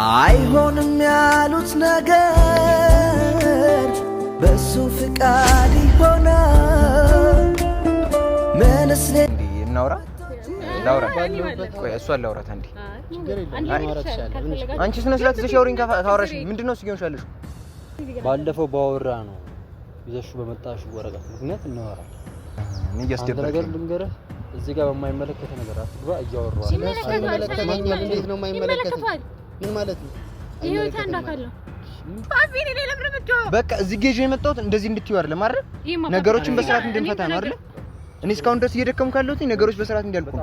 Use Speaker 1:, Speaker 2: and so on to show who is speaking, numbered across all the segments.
Speaker 1: አይሆንም ያሉት ነገር በሱ ፍቃድ ይሆናል። ምንስ እናውራ ላውራ ቆይ እሷን ላውራት አንዴ አንቺ ስነ ስርዓት ዘሻውሪን ካወራሽ ምንድነው ሲሆንሻለሽ?
Speaker 2: ባለፈው ባወራ ነው ይዘሽ በመጣሽ ወረቀት ምክንያት እናወራለን።
Speaker 1: እኔ ያስደብረኝ
Speaker 2: ልንገርህ እዚህ ጋር በማይመለከት ነገር አትግባ እያወራሁ
Speaker 3: እንዴት ነው የማይመለከት? ምን ማለት ነው?
Speaker 4: ይሄው ታንዳካለው ፋቢኒ ላይ ለምረምጆ
Speaker 1: በቃ እዚህ ጌጅ የመጣሁት እንደዚህ እንድትይው አይደለም አይደል? ነገሮችን በስርዓት እንድንፈታ ነው አይደል? እኔ እስካሁን ድረስ እየደከምኩ ካለሁት ነገሮች በስርዓት እንዲያልቁ።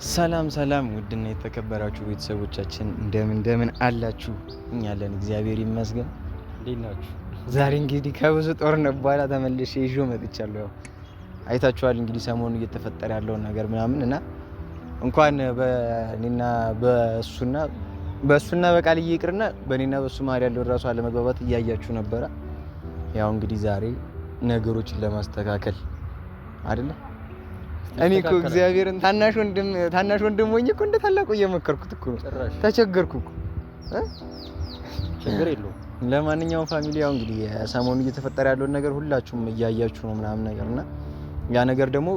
Speaker 1: ሰላም ሰላም፣ ውድና የተከበራችሁ ቤተሰቦቻችን እንደምን አላችሁ? እኛ አለን እግዚአብሔር ይመስገን።
Speaker 2: እንዴት ናችሁ?
Speaker 1: ዛሬ እንግዲህ ከብዙ ጦርነት በኋላ ተመልሼ ይዤ መጥቻለሁ። ያው አይታችኋል እንግዲህ ሰሞኑን እየተፈጠረ ያለውን ነገር ምናምን እና እንኳን በእኔና በእሱና በቃልዬ ይቅርና በእኔና በእሱ መሀል ያለው ራሱ አለመግባባት እያያችሁ ነበረ። ያው እንግዲህ ዛሬ ነገሮችን ለማስተካከል አይደለ እኔ እኮ እግዚአብሔርን ታናሽ ወንድም ሆኜ እኮ እንደ ታላቁ እየመከርኩት እኮ ነው። ተቸገርኩ እኮ
Speaker 2: ችግር የለውም።
Speaker 1: ለማንኛውም ፋሚሊ ያው እንግዲህ ሰሞኑን እየተፈጠረ ያለውን ነገር ሁላችሁም እያያችሁ ነው ምናምን ነገርና ያ ነገር ደግሞ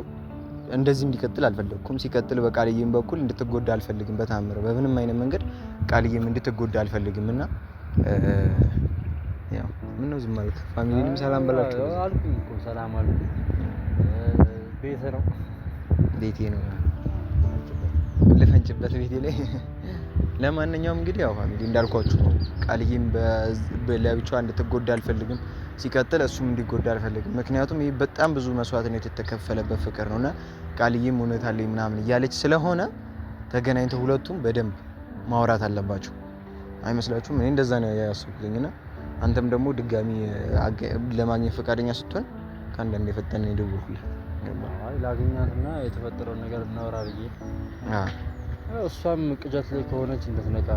Speaker 1: እንደዚህ እንዲቀጥል አልፈለኩም። ሲቀጥል በቃልዬም በኩል እንድትጎዳ አልፈልግም። በታምር በምንም አይነት መንገድ ቃልዬም እንድትጎዳ አልፈልግምና ያው ምን ነው ዝም ማለት ፋሚሊንም ሰላም በላችሁ
Speaker 2: አልኩኝ እኮ ሰላም አልኩ። ቤቴ ነው ልፈንጭበት ቤቴ ላይ። ለማንኛውም እንግዲህ ያው ፋሚሊ እንዳልኳችሁ ነው። ቃልዬም ለብቻዋ እንድትጎዳ አልፈልግም። ሲቀጥል እሱም እንዲጎዳ አልፈልግም። ምክንያቱም ይሄ በጣም ብዙ መስዋዕትነት የተከፈለበት ፍቅር ነውና ቃልዬም እውነት አለኝ ምናምን እያለች ስለሆነ ተገናኝተው ሁለቱም በደንብ ማውራት አለባቸው። አይመስላችሁም? እኔ እንደዛ ነው ያሰብኩኝና አንተም ደግሞ ድጋሚ ለማግኘት ፈቃደኛ ስትሆን ከአንዳንዴ የፈጠነ ይደውልልኝ። አይ ላገኛትና የተፈጠረውን ነገር እናወራ ብዬ እሷም ቅጀት ላይ ከሆነች እንደተነቃ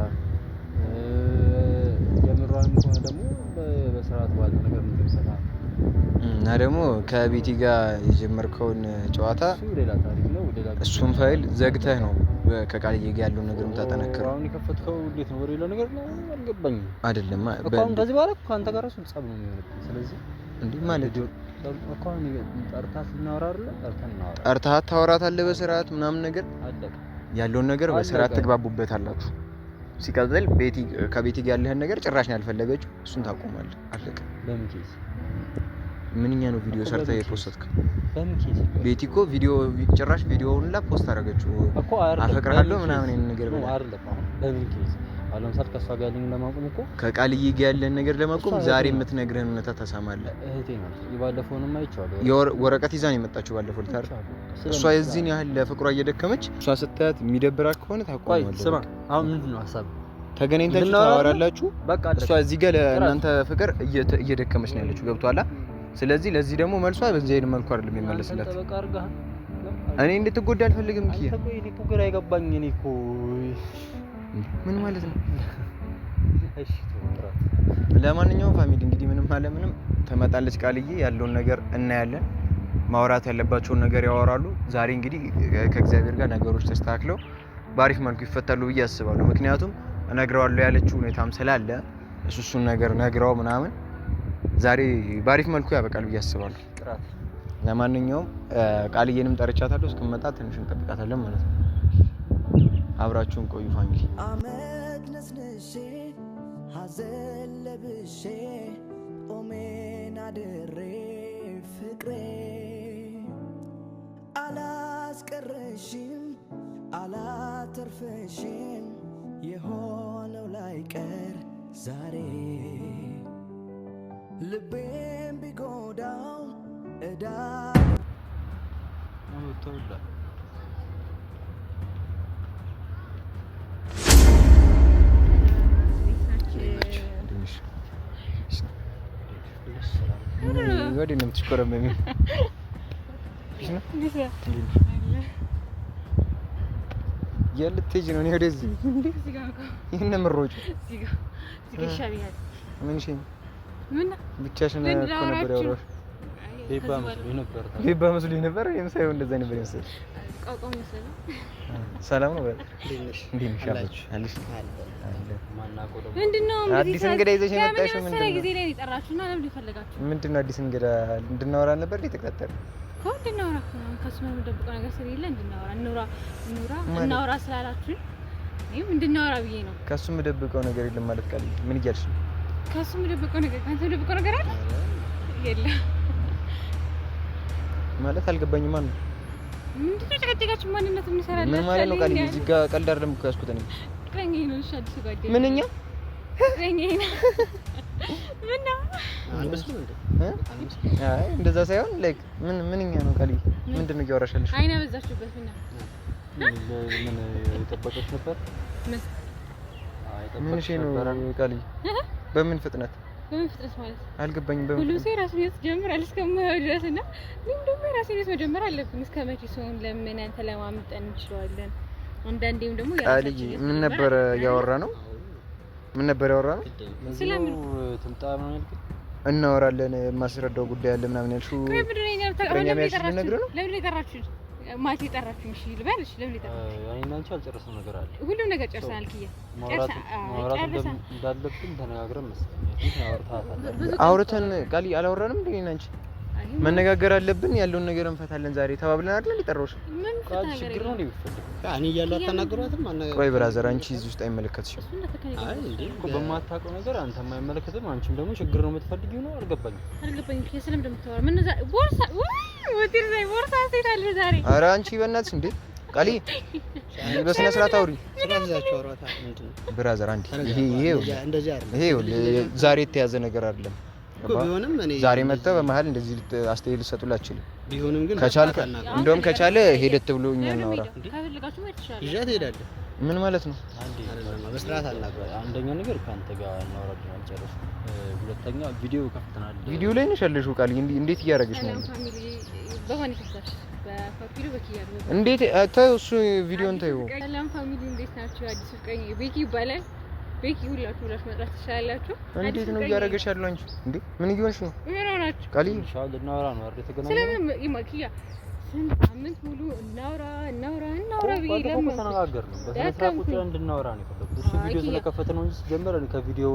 Speaker 2: የምሯንም ከሆነ ደግሞ በስርዓት ባለ ነገር እንድንፈታ
Speaker 1: እና ደግሞ ከቤቲ ጋር የጀመርከውን ጨዋታ
Speaker 2: ሌላ ታሪክ ነው።
Speaker 1: እሱን ፋይል ዘግተህ ነው ከቃልዬ ጋር ያለውን ነገር የምታጠነክረው።
Speaker 2: አሁን የከፈትከው እንዴት ነው? ሌላ ነገር ነው አልገባኝም።
Speaker 1: አይደለም
Speaker 2: አሁን ከዚህ በኋላ አንተ ጋር ራሱ ጸብ ነው የሚሆነው። ስለዚህ
Speaker 1: እንዴ ማለት ነው
Speaker 2: አሁን ጠርታት እናወራ አይደል?
Speaker 1: ጠርታት ታወራታለህ በስርዓት ምናምን ነገር አለቀ። ያለውን ነገር በስርዓት ተግባቡበታላችሁ። ሲቀጥል ከቤቲ ጋር ያለህን ነገር ጭራሽ ነው ያልፈለገችው። እሱን ታቆማለህ። አለቀ።
Speaker 2: በምን ኬዝ
Speaker 1: ምንኛ ነው ቪዲዮ ሰርተህ የፖስትከው?
Speaker 2: በምን ኬዝ
Speaker 1: ቤቲ እኮ ጭራሽ ቪዲዮውን ላይ ፖስት አደረገችው። አፈቅርሃለሁ ምናምን ነገር
Speaker 2: ነው አይደለም። በምን ኬዝ አለም ሰር ከሷ ጋር ያለኝ ለማቆም እኮ
Speaker 1: ከቃልዬ ጋር ያለን ነገር ለማቆም ዛሬ የምትነግረን እውነታ ተሰማለህ።
Speaker 2: እህቴ ናት። ይባለፈውንም አይቻለሁ።
Speaker 1: ወረቀት ይዛ ነው የመጣችው ባለፈው ልታር እሷ የዚህን ያህል ለፍቅሯ እየደከመች እሷ ስታያት የሚደብራት ከሆነ ታቆማለህ።
Speaker 2: ስማ አሁን ምንድነው ሐሳብ?
Speaker 1: ተገናኝታችሁ ታወራላችሁ። እሷ እዚህ ጋር ለእናንተ ፍቅር እየደከመች ነው ያለችው። ገብቷላ? ስለዚህ ለዚህ ደግሞ መልሷ በዚህ አይነት መልኩ አይደለም የሚመለስላት። እኔ እንድትጎዳ አልፈልግም። ኪያ
Speaker 2: እኔ እኮ ግራ አይገባኝ። እኔ እኮ
Speaker 1: ምን ማለት ነው? እሺ ለማንኛውም ፋሚሊ እንግዲህ ምንም አለ ምንም ተመጣለች ቃልዬ። ያለውን ነገር እናያለን። ማውራት ያለባቸውን ነገር ያወራሉ። ዛሬ እንግዲህ ከእግዚአብሔር ጋር ነገሮች ተስተካክለው በአሪፍ መልኩ ይፈታሉ ብዬ አስባለሁ። ምክንያቱም እነግረዋለሁ ያለችው ሁኔታም ስላለ እሱን ነገር ነግረው ምናምን ዛሬ በአሪፍ መልኩ ያበቃል ብዬ አስባለሁ። ለማንኛውም ቃልዬንም ጠርቻታለሁ። እስክመጣ ትንሽ እንጠብቃታለን ማለት ነው። አብራችሁን ቆዩ ፋሚሊ። አመት ነስነሽ ሐዘን ለብሼ ኦሜን አድሬ ፍቅሬ አላስቀረሽም አላተርፈሽም የሆነው ላይ ቀር ዛሬ ልቤም ቢጎዳው እዳ ወዲህ ነው የምትሽኮረመሚው? የልትሄጂ ነው? እኔ ወደዚህ ይሄን ምሮጭ ምን እሺ ምን ብቻሽን እኮ ነበር ያወራሽ። ሄባ መስሎኝ ነበር። እኔም ሳይሆን እንደዛ ነበር መሰለኝ። ሰላም ነው? እንዴት ነሽ? አለሽ?
Speaker 4: ምንድነው
Speaker 1: አዲስ እንግዳ ይዘሽ የመጣሽው ምንድነው?
Speaker 4: ጊዜ ላይ ይጠራችሁና ለምን ይፈልጋችሁ?
Speaker 1: ምንድነው አዲስ እንግዳ እንድናወራ ነበር የተቀጠረ?
Speaker 4: እንድናወራ ከሱ ነው የምደብቀው ነገር ስለሌለ እንድናወራ ስላላችሁ እኔም እንድናወራ ብዬ ነው።
Speaker 1: ከሱ የምደብቀው ነገር የለም ማለት ቃል ምን እያልሽ ነው?
Speaker 4: ከሱ የምደብቀው ነገር ካንተ የምደብቀው ነገር አለ? የለም ማለት
Speaker 1: አልገባኝም። ማን ነው?
Speaker 4: ምንድነው ጨቀጨቃችሁ? ማንነት ምን ይሰራል?
Speaker 1: ምን ማለት ነው? ቃል እዚህ ጋር ቀልድ አይደለም እኮ ያስኩት እኔ
Speaker 4: ፍቅረኛ ነው። እሺ አዲስ ጓደኛ
Speaker 1: ምንኛ
Speaker 4: ፍቅረኛ ነው። ምን ነው
Speaker 1: አይ እንደዛ ሳይሆን ላይክ ምንኛ ነው? ቃል ምንድነው እያወራሻለሽ?
Speaker 4: አይና በዛችሁበት
Speaker 2: ምን የጠበቀች ነበር?
Speaker 1: ምን እሺ ነው ቃል በምን ፍጥነት
Speaker 4: ማለት
Speaker 1: አልገባኝም። በምን
Speaker 4: ሁሉ ሰው ራሱ ያስጀምራል እስከማየው ድረስና ምን ደግሞ ራሱ መጀመር አለብን። እስከመቼ ሰውን ለምን አንተ ለማምጠን እንችላለን? አንዳንዴም ደግሞ
Speaker 1: ያላችሁ ምን ነበር ያወራ ነው? ምን ነበር ያወራ ነው?
Speaker 4: ስለምን
Speaker 2: ትምጣ ነው ያልኩት።
Speaker 1: እናወራለን የማስረዳው ጉዳይ አለ ምናምን ያልሽው
Speaker 4: ለምን የጠራችሁኝ? ማቲ የጠራችሁኝ? እሺ ልበልሽ፣ ለምን የጠራችሁኝ?
Speaker 2: እኔና አንቺ አልጨረስንም ነገር አለ።
Speaker 4: ሁሉም ነገር ጨርሰናል። ኪያ
Speaker 2: ማውራት እንዳለብን ተነጋግረን መሰለኝ።
Speaker 1: አውርተን ቃል አላወራንም እንዴ? እኔና አንቺ መነጋገር አለብን። ያለውን ነገር እንፈታለን ዛሬ ተባብለን አይደል የጠራሁሽ?
Speaker 2: ቃል ችግር ነው እንደሚፈልግ
Speaker 3: እኔ እያለሁ አታናግሯትም?
Speaker 1: ቆይ ብራዘር፣ አንቺ እዚህ ውስጥ አይመለከትሽም።
Speaker 2: አይ እንዴ እኮ በማታውቀው ነገር አንተም አይመለከትም። አንቺም ደግሞ ችግር ነው የምትፈልጊው ነው። አልገባኝም።
Speaker 4: ስለምን እንደምታወራ ምን ቦርሳ ወዲር ላይ ቦርሳ ሴት አለ ዛሬ።
Speaker 1: ኧረ አንቺ በእናትሽ እንዴ ቃሊ በስነ ስርዓት አውሪ።
Speaker 3: ስለዚህ አውራታ ምንድን ነው
Speaker 1: ብራዘር? አንቺ ይሄ ዛሬ የተያዘ ነገር አይደለም።
Speaker 3: ቢሆንም እኔ
Speaker 1: ዛሬ መጥተህ በመሀል እንደዚህ አስተያየት ልትሰጡላ አችልም።
Speaker 3: ቢሆንም ግን
Speaker 1: ከቻልክ እንደውም ከቻለ ሄደት ብሎ እኛ እናውራ።
Speaker 4: ከፈልጋችሁ ማለት ይችላል።
Speaker 3: ይዣት ሄዳለሁ።
Speaker 1: ምን ማለት ነው?
Speaker 3: በስርዓት አልናገርም።
Speaker 2: አንደኛ ነገር ካንተ ጋር እናወራለን አልጨረስኩም። ሁለተኛ ቪዲዮ ከፍተናል።
Speaker 1: ቪዲዮ ላይ ነሽ ያለሽው ቃል እንዴት እያደረገሽ ነው?
Speaker 4: በማን ይፈታሽ? በፋፒሉ በኪያ ነው።
Speaker 1: እንዴት ተይው፣ እሱ ቪዲዮን ተይው።
Speaker 4: ሰላም ፋሚሊ እንዴት ናችሁ? አዲስ ፍቅረኛ ቤኪ ይባላል። ቤኪ ሁላችሁ መጥራት ትችላላችሁ።
Speaker 1: እንዴት ነው እያደረገሽ ያለው? አንቺ እንዴ ምን እየሆንሽ ነው?
Speaker 4: ምን ሆናችሁ?
Speaker 1: ቃሊ
Speaker 2: ኢንሻአላህ እናወራ ነው አይደል? ተገናኘን።
Speaker 4: ስለምን ይማኪያ ስንት ሳምንት ሙሉ እናውራ ብዬ ደግሞ
Speaker 2: ተነጋገርን። በስነ ስርዓት ቁጭ እንድናወራ ነው የፈለኩት። እሱ ቪዲዮ ስለከፈተ ነው እንጂ ሲጀመር ከቪዲዮ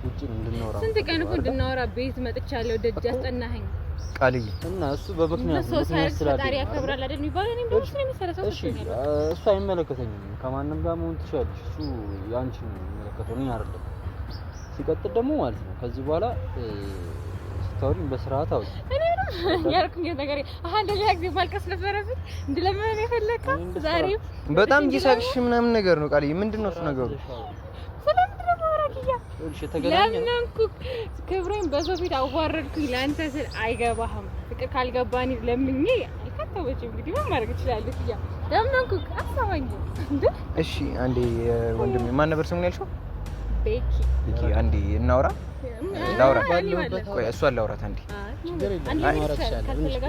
Speaker 2: ውጪ እንድናወራ።
Speaker 4: ስንት ቀን እኮ እንድናወራ ቤት መጥቻለሁ። ደጅ አስጠናኸኝ
Speaker 1: ቃልዬ
Speaker 2: እና እሱ በምክንያት ነው
Speaker 4: ፈጣሪ ያከብራል አይደል የሚባለው? እኔም ደግሞ እሱ ነው የሚሰራው።
Speaker 2: እሱ አይመለከተኝም። ከማንም ጋር መሆን ትችላለሽ። እሱ ያንቺ ነው የሚመለከተው፣ እኔ አይደለም። ሲቀጥል ደግሞ ማለት ነው ከዚህ በኋላ ስታወሪኝ በስርዓት አውሪ። እኔ ነው
Speaker 4: ያልኩኝ ነገር እንደዚህ ጊዜ ማልቀስ ነበረብኝ። እንደለምን የፈለከው ዛሬ
Speaker 1: በጣም እየሳቅሽ ምናምን ነገር ነው ቃልዬ። ምንድነው እሱ ነገሩ?
Speaker 4: ስለምንድነው ማራኪያ? ለምንኩ ክብሬን በሰው ፊት አዋረድኩኝ ለአንተ ስል አይገባህም። ፍቅር ካልገባኝ ለምኜ አልከተወች። እንግዲህ ምን ማድረግ እችላለሁ? ያ ለምንኩ አሳባኝ እንዴ?
Speaker 1: እሺ አንዴ ወንድሜ ማን ነበር ስሙን ያልሽው?
Speaker 4: ቤኪ።
Speaker 1: አንዴ እናውራ ላውራ። ቆይ እሷ አላውራት አንዴ።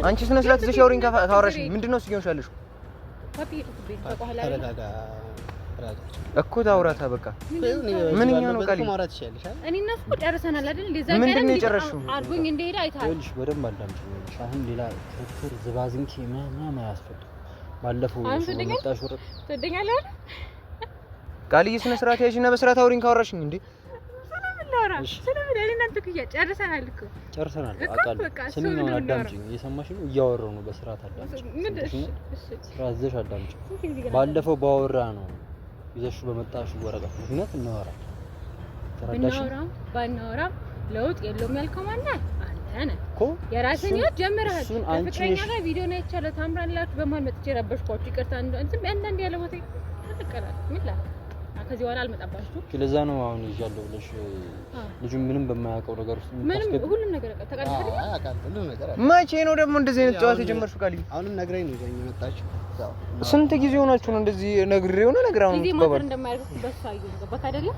Speaker 1: አንቺ ስነ ስርዓት ይዘሽ አውሪኝ። ካወራሽ ምንድነው ሲሆንሽ ያለሽው? እኮ ታውራታ በቃ ምንኛ ነው ቃል
Speaker 4: እኔ እና እሱ ጨርሰናል አይደል? እንደዛ
Speaker 1: ቀን ምንድነው የጨረሽው?
Speaker 4: አድርጎኝ እንደሄደ አይታል።
Speaker 2: ይኸውልሽ በደንብ አዳምጪኝ። አሁን ሌላ ክርክር ዝባዝንኪ ምናምን አያስፈልግም። ባለፈው ወጣሽ ወጣ
Speaker 4: ትደኛለህ
Speaker 1: ቃልዬ ስነ ስርዓት ያዥና በስርዓት አውሪኝ። ካወራሽኝ እንዴ
Speaker 2: ጨርሰናል አውቃለሁ። ስሚኝ አዳምጪኝ። እየሰማሽ ነው? እያወራሁ ነው። በስርዓት አዳምጪኝ። ስርዓት ይዘሽ አዳምጪኝ። ባለፈው ባወራ ነው ይዘሽው በመጣሽው ወረቀት ምክንያት እናወራለን። ተረዳሽ? ባናወራም ለውጥ የለውም ያልከው ማን ነህ? አንተ ነህ እኮ። የራስህን ህይወት ጀምረሃል። ፍቅረኛ ጋር ቪዲዮ ነው ያቻለ ታምራላችሁ። በማን መጥቼ ረበሽኳችሁ? ይቅርታ እንትን አንዳንድ ያለ ቦታ ተቀራል ምን ላ ከዚህ በኋላ አልመጣባችሁ። ለዛ ነው አሁን ይዣለሁ ብለሽ ልጁ ምንም በማያውቀው ነገር ውስጥ
Speaker 4: ምንም ሁሉም ነገር ተቀርቷል።
Speaker 3: ሁሉም ነገር
Speaker 1: መቼ ነው ደግሞ እንደዚህ አይነት ጨዋታ የጀመርሽው? ቃል
Speaker 3: አሁንም ነግረኝ ነው ይዘኝ የመጣችው።
Speaker 1: ስንት ጊዜ ሆናችሁ ነው እንደዚህ ነግሬው ነው ነገር አሁን
Speaker 4: ባባ እንደማያደርግ በሳዩ ገባክ አይደለ?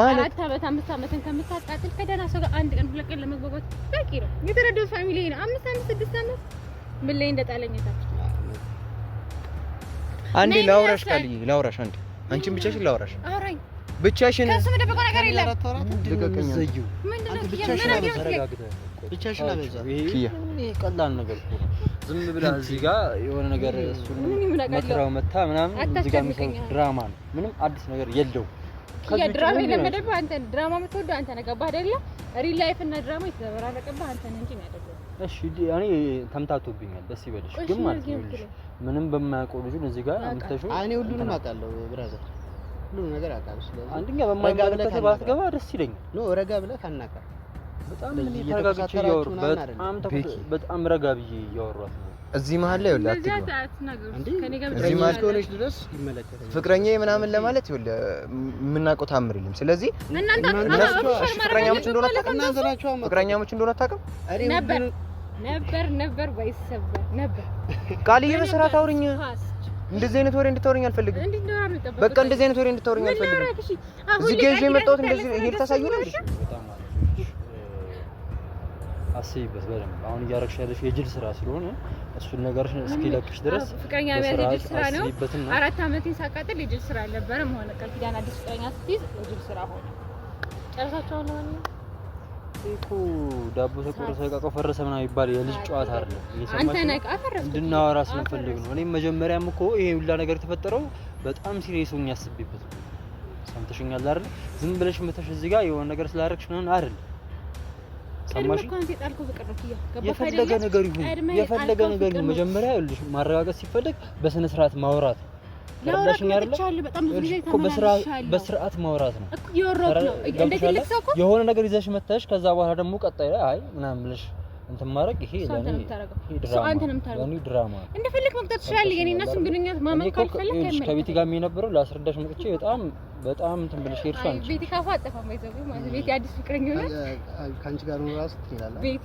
Speaker 4: ማለት 5 ዓመትን ከምታጣጥል ከደህና ሰው ጋር አንድ ቀን ሁለት ቀን ለመግባባት በቂ ነው። የተረዳው ፋሚሊ ነው። 5 ዓመት 6 ዓመት ምን ላይ እንደጣለኝ ታችሁ።
Speaker 1: አንዴ ላውራሽ ቃልዬ ላውራሽ አንዴ አንቺን ብቻሽን ላውራሽ።
Speaker 4: አውራኝ
Speaker 1: ብቻሽን።
Speaker 4: ከሱ ምንድነው ነገር የለም።
Speaker 1: ልቀቀኝ።
Speaker 2: ብቻሽን አበዛ። ይሄ ቀላል ነገር እኮ ዝም ብላ እዚህ ጋር የሆነ ነገር እሱን መከራው መታ ምናምን እዚህ ጋር የሚሰሩት ድራማ ነው። ምንም አዲስ ነገር የለውም።
Speaker 4: ድራማ የለመደብህ አንተ ድራማ የምትወደው አንተ ነህ። ገባህ አይደለ? ሪል ላይፍ እና ድራማ የተዘበራረቀብህ አንተ ነህ እንጂ ያደረገው።
Speaker 5: እሺ እኔ ተምታቶብኛል። ደስ ይበልሽ። ግን ማለት ነው ምንም በማያውቀው ልጅ እዚህ ጋር አምጥተሽው
Speaker 3: እኔ ሁሉንም አውቃለሁ ብራዘር፣ ሁሉንም ነገር አውቃለሁ። ስለዚህ
Speaker 5: አንደኛ በማይመለከት ባትገባ ደስ ይለኛል።
Speaker 3: ረጋ ብለህ ካናቀር
Speaker 5: በጣም ምን ተረጋግቼ እያወሩ በጣም ረጋ ብዬ እያወሯት ነው።
Speaker 2: እዚህ መሀል ላይ ይኸውልህ እዚህ መሀል ከሆነች ድረስ ይመለከታል ፍቅረኛዬ ምናምን ለማለት ይኸውልህ የምናውቀው ታምር የለም። ስለዚህ ፍቅረኛሞች እንደሆነ አታውቅም
Speaker 4: ነበር ባይሰበር ነበር
Speaker 2: ቃልዬ በስርዓት አውሪኝ። እንደዚህ አይነት ወሬ እንድታወሪኝ አልፈልግም። በቃ እንደዚህ አይነት ወሬ እንድታወሪኝ አልፈልግም። እዚህ ጋር ይዤ የመጣሁት እንደዚህ ይሄ ልታሳዩ ነው እንዴ?
Speaker 5: አስይበት በደንብ አሁን እያረግሽ ያለሽ የጅል ስራ ስለሆነ እሱን ነገር እስኪለቅሽ ድረስ
Speaker 4: ፍቅረኛ የጅል ስራ ነው። 4 አመት ሳቃጥል የጅል ስራ አልነበረም ሆነ ቃል ኪዳን አዲስ ፍቅረኛ ስትይዝ የጅል ስራ ሆነ። ጨርሳችሁ ነው
Speaker 5: እኮ ዳቦ ተቆረሰ ቃቀው ፈረሰ ምናምን ይባል የልጅ ጨዋታ አይደለም።
Speaker 4: አንተ ነህ አፈረሰ
Speaker 5: እንድናወራ ስለምፈልግ ነው። እኔም መጀመሪያም እኮ ይሄ ሁላ ነገር የተፈጠረው በጣም ሲሪየስ ሆኜ ያስብበት ነው። ሰምተሽኛል አይደል? ዝም ብለሽ መተሽ እዚህ ጋር የሆነ ነገር ስላደረግሽ ምናምን አይደል? ሰማሽ? የፈለገ ነገር ይሁን መጀመሪያ ይኸውልሽ ማረጋጋት ሲፈልግ በስነ ስርዓት ማውራት ለራሽኛ አይደል? በጣም ብዙ ጊዜ በስርዓት ማውራት ነው እኮ የወሮት ነው። እንዴት ልክሰው እኮ የሆነ ነገር ይዘሽ መተሽ ከዛ በኋላ ደግሞ ቀጣይ ላይ አይ ምናምን ብለሽ እንትን ማድረግ ይሄ ለኔ ድራማ
Speaker 4: እንደፈለክ መቅጠር ትችላለህ። የኔ እና እሱን ግንኙነት ማመን ካልፈለክ አይመለከትም።
Speaker 5: ከቤቲ ጋር የነበረው ላስረዳሽ መጥቼ በጣም እንትን ብለሽ ሄድሽ አንቺ
Speaker 4: ቤቲ ካፋ አጠፋም አይዘው ማለት ቤቲ አዲስ ፍቅረኛ ነው
Speaker 3: ካንቺ ጋር ነው ራስ ትላለህ።
Speaker 4: ቤቲ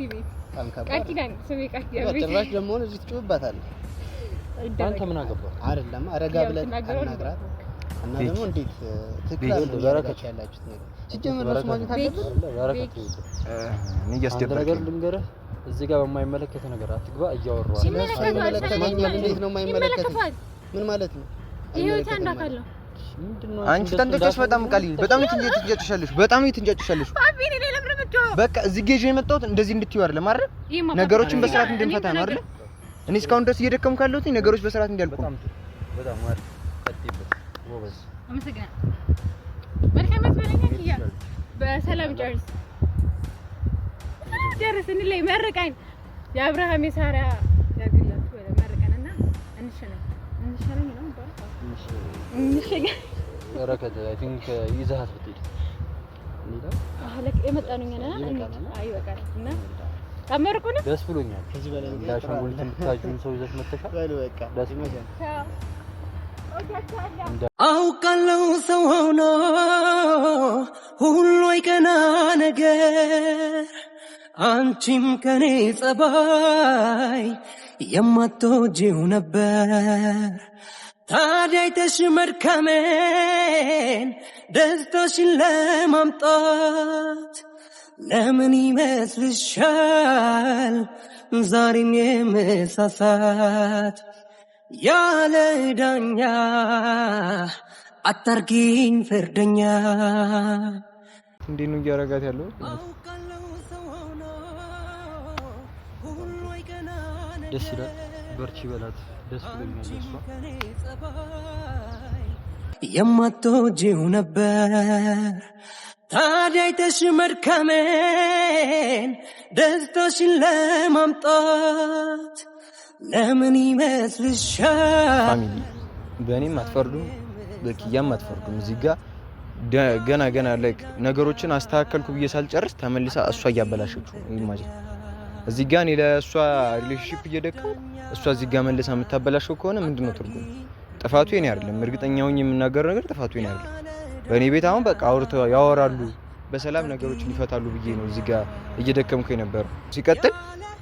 Speaker 4: ቃል ኪዳን ስሜ ቃል ኪዳን
Speaker 3: ጭራሽ ደግሞ እዚህ ትጮህባታለህ።
Speaker 5: አንተ ምን አገባህ
Speaker 3: አይደለም አረጋ ብለህ አናግራት እና ደግሞ እንዴት ትክክል በረከት ያላችሁት ነገር ሲጀመር ነው ማለት አለበት።
Speaker 5: በረከት እኔ ያስደረገ ልንገርህ እዚህ ጋር በማይመለከት ነገር አትግባ። እያወራሁ
Speaker 3: እንዴት ነው የማይመለከት? ምን ማለት ነው?
Speaker 4: ይሄው ታንዳካለ
Speaker 5: ምንድነው?
Speaker 2: አንቺ ተንደቀሽ በጣም ቃልዬ በጣም ትንጨጭሻለሽ። አቢኔ ላይ ለምን መጣው? በቃ እዚህ ጋር የመጣሁት እንደዚህ እንድትይው አይደለም አይደል? ነገሮችን በስርዓት እንድንፈታ ነው አይደል? እኔ እስካሁን ድረስ እየደከምኩ ካለሁት ነገሮች በስርዓት እንዲያልቁ
Speaker 5: በጣም አሪፍ ቀጥይበት። ወበስ
Speaker 4: አመሰግናለሁ። መልካም መስመረኛ ኪያ በሰላም ጨርስን ላይ መርቀን የአብርሃም የሳራ ያግላችሁ ወደ መርቀንና እንሸነኝ ነው እንሸነኝ
Speaker 5: በረከት አይ ቲንክ ይዛት ብትሄድ
Speaker 4: አለክ የመጣኑኝና አይ በቃ እና ታመርኩኝ
Speaker 5: ደስ ብሎኛል። ከዚህ በላይ እንዳሻንጉሊት የምታጁን ሰው ይዘሽ መተሻል።
Speaker 3: በቃ
Speaker 5: ደስ ይመኛል።
Speaker 6: አውቃለሁ ሰው ሆኖ ሁሉ ይቀና ነገር አንቺም ከኔ ጸባይ የማትወጂው ነበር። ታዲያ አይተሽ መድከሜን ደስታሽን ለማምጣት ለምን ይመስልሻል ዛሬም የመሳሳት ያለ ዳኛ አታርጊኝ ፍርደኛ።
Speaker 2: እንዴት ነው እያረጋት ያለው?
Speaker 5: ደስ ይላል። በርቺ በላት። ደስ ብሎኛል። እሷ
Speaker 6: የማትወጂው ነበር ታዲያ አይተሽ መድከሜን ደስታሽን ለማምጣት ለምን ይመስልሻል?
Speaker 2: ፋሚሊ በእኔም አትፈርዱም በኪያም አትፈርዱም። እዚህ ጋር ገና ላይክ ነገሮችን አስተካከልኩ ብዬ ሳልጨርስ ተመልሳ እሷ እያበላሸችው ኢማጂን። እዚህ ጋር እኔ ለእሷ ሪሌሽንሺፕ እየደከምኩ እሷ እዚህ ጋር መልሳ የምታበላሸው ከሆነ ምንድነው ትርጉም? ጥፋቱ የኔ አይደለም። እርግጠኛ ሆኜ የምናገረው ነገር ጥፋቱ የኔ አይደለም። በእኔ ቤት አሁን በቃ አውርተው ያወራሉ በሰላም ነገሮችን ይፈታሉ ብዬ ነው እዚህ ጋር እየደከምኩ የነበረው። ሲቀጥል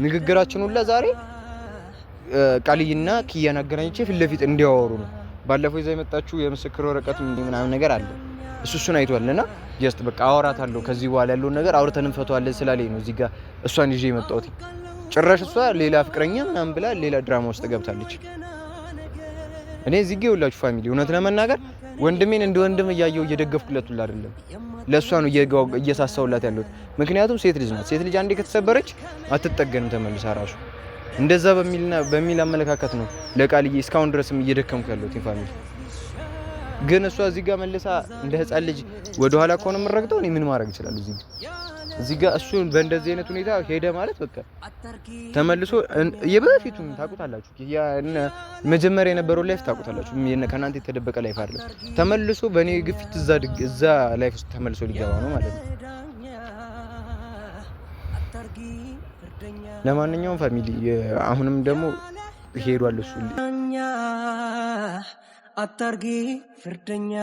Speaker 2: ንግግራችን ሁላ ዛሬ ቃልይና ኪያን አገናኝቼ ፊት ለፊት እንዲያወሩ ነው። ባለፈው ይዛ የመጣችው የምስክር ወረቀት ምናምን ነገር አለ እሱን አይቷልና ጀስት በቃ አወራታለሁ ከዚህ በኋላ ያለውን ነገር አውርተን እንፈታዋለን ስላለኝ ነው እዚህ ጋር እሷን ይዤ የመጣሁት። ጭራሽ እሷ ሌላ ፍቅረኛ ምናምን ብላ ሌላ ድራማ ውስጥ ገብታለች። እኔ እዚህ ጋር ሁላችሁ ፋሚሊ እውነት ለመናገር ወንድሜን እንደ ወንድም እያየው እየደገፍኩለት ሁላ አይደለም ለእሷ ነው እየሳሳውላት ያለሁት። ምክንያቱም ሴት ልጅ ናት። ሴት ልጅ አንዴ ከተሰበረች አትጠገንም ተመልሳ ራሱ እንደዛ በሚል አመለካከት ነው ለቃልዬ እስካሁን ድረስም እየደከምኩ ያለሁት ፋሚሊ። ግን እሷ እዚህ ጋር መልሳ እንደ ህፃን ልጅ ወደ ኋላ ከሆነ የምረግጠው እኔ ምን ማድረግ እችላለሁ? እዚህ ጋር እሱ በእንደዚህ አይነት ሁኔታ ሄደ ማለት በቃ ተመልሶ የበፊቱን ታውቁታላችሁ። ያ መጀመሪያ የነበረው ላይፍ ታውቁታላችሁ። ከእናንተ የተደበቀ ላይፍ አይደለም። ተመልሶ በእኔ ግፊት እዛ ላይፍ ውስጥ ተመልሶ ሊገባ ነው ማለት ነው። ለማንኛውም ፋሚሊ አሁንም ደግሞ ሄዷል እሱ አታርጊ ፍርደኛ